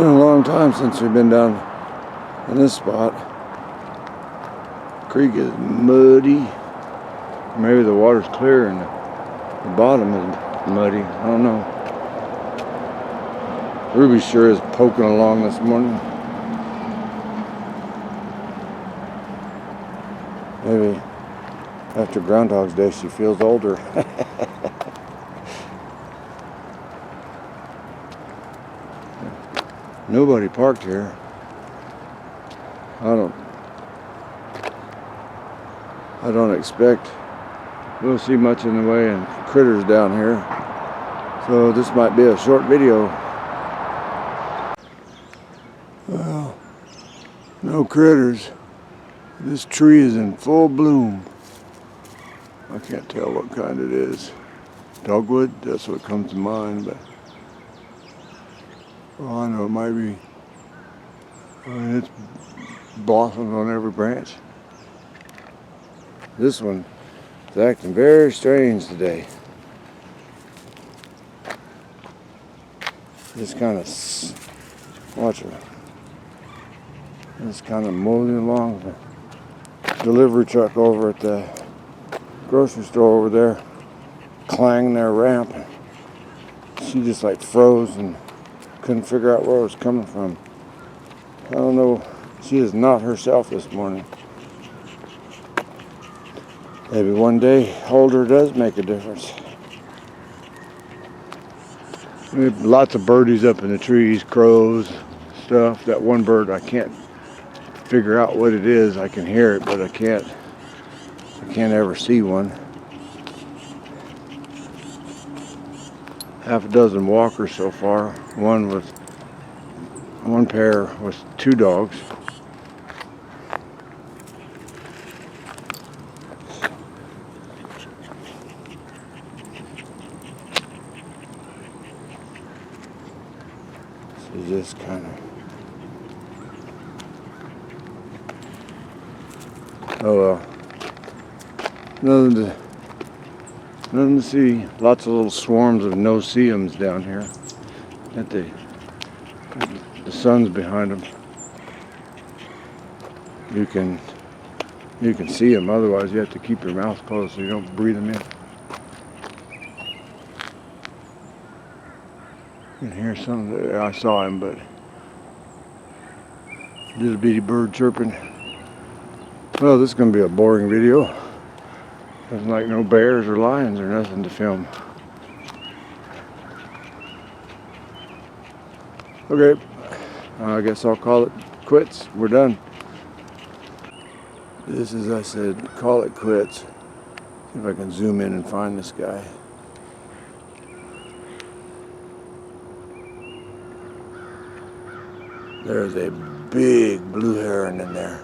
been a long time since we've been down in this spot. Creek is muddy. Maybe the water's clear and the bottom is muddy. I don't know. Ruby sure is poking along this morning. Maybe after Groundhog's Day she feels older. Nobody parked here. I don't expect we'll see much in the way of critters down here. So this might be a short video. Well, no critters. This tree is in full bloom. I can't tell what kind it is. Dogwood, that's what comes to mind, but well, I know it might be. I mean, it's blossoms on every branch. This one is acting very strange today. Just kind of, watch her. Just kind of moving along. The delivery truck over at the grocery store over there, clanging their ramp. She just like froze and couldn't figure out where it was coming from. I don't know. She is not herself this morning. Maybe one day older does make a difference. We have lots of birdies up in the trees, crows, stuff. That one bird, I can't figure out what it is. I can hear it, but I can't ever see one. Half a dozen walkers so far. One pair with two dogs. So just kind of, oh well, nothing to see. Lots of little swarms of no-see-ums down here. The sun's behind them. You can see them. Otherwise, you have to keep your mouth closed so you don't breathe them in. You can hear some. I saw him, but little bitty bird chirping. Well, this is going to be a boring video. There's like no bears or lions or nothing to film. Okay, I guess I'll call it quits. We're done. This is, I said, call it quits. See if I can zoom in and find this guy. There's a big blue heron in there.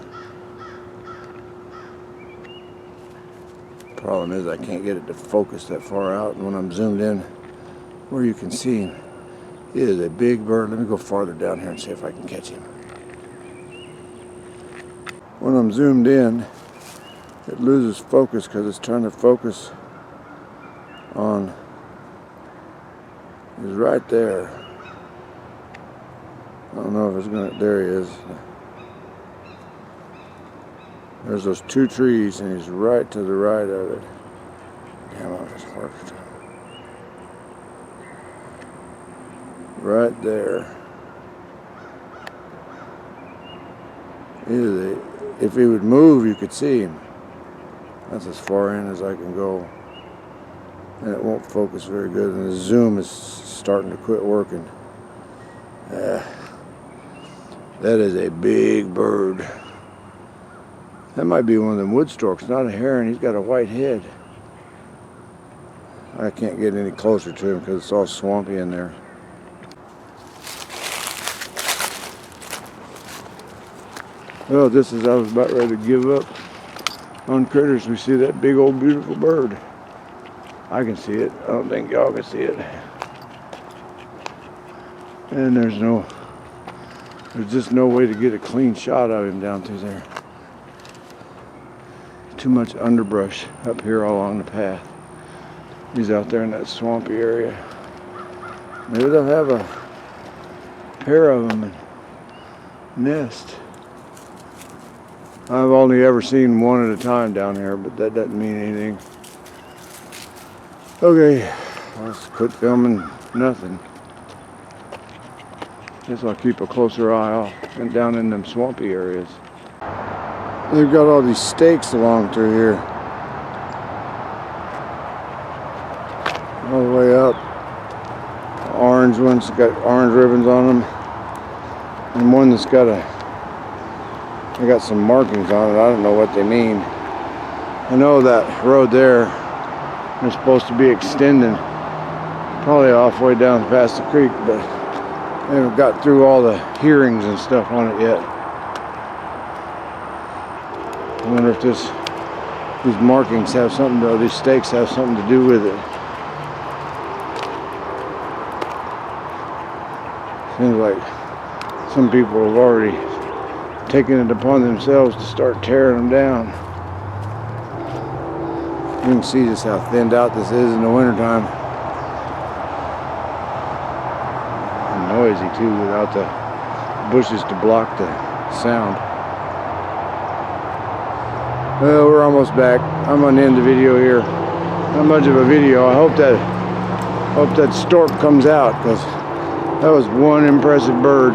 Problem is I can't get it to focus that far out, and when I'm zoomed in where you can see him, he is a big bird. Let me go farther down here and see if I can catch him. When I'm zoomed in, it loses focus because it's trying to focus on, he's right there. I don't know if it's gonna, there he is. There's those two trees and he's right to the right of it. Damn, I just worked. Right there. If he would move, you could see him. That's as far in as I can go. And it won't focus very good, and the zoom is starting to quit working. That is a big bird. That might be one of them wood storks, not a heron. He's got a white head. I can't get any closer to him because it's all swampy in there. Well, just as I was about ready to give up on critters, we see that big old beautiful bird. I can see it. I don't think y'all can see it. And there's just no way to get a clean shot of him down through there. Too much underbrush up here all along the path. He's out there in that swampy area. Maybe they'll have a pair of them nest. I've only ever seen one at a time down here, but that doesn't mean anything. Okay, let's quit filming nothing. Guess I'll keep a closer eye off and down in them swampy areas. They've got all these stakes along through here. All the way up. The orange one's got orange ribbons on them. And one that's got they got some markings on it. I don't know what they mean. I know that road there is supposed to be extending probably halfway down past the creek, but they haven't got through all the hearings and stuff on it yet. I wonder if these markings have something to, these stakes have something to do with it. Seems like some people have already taken it upon themselves to start tearing them down. You can see just how thinned out this is in the wintertime. And noisy too, without the bushes to block the sound. Well, we're almost back. I'm gonna end the video here. Not much of a video. I hope that stork comes out, because that was one impressive bird.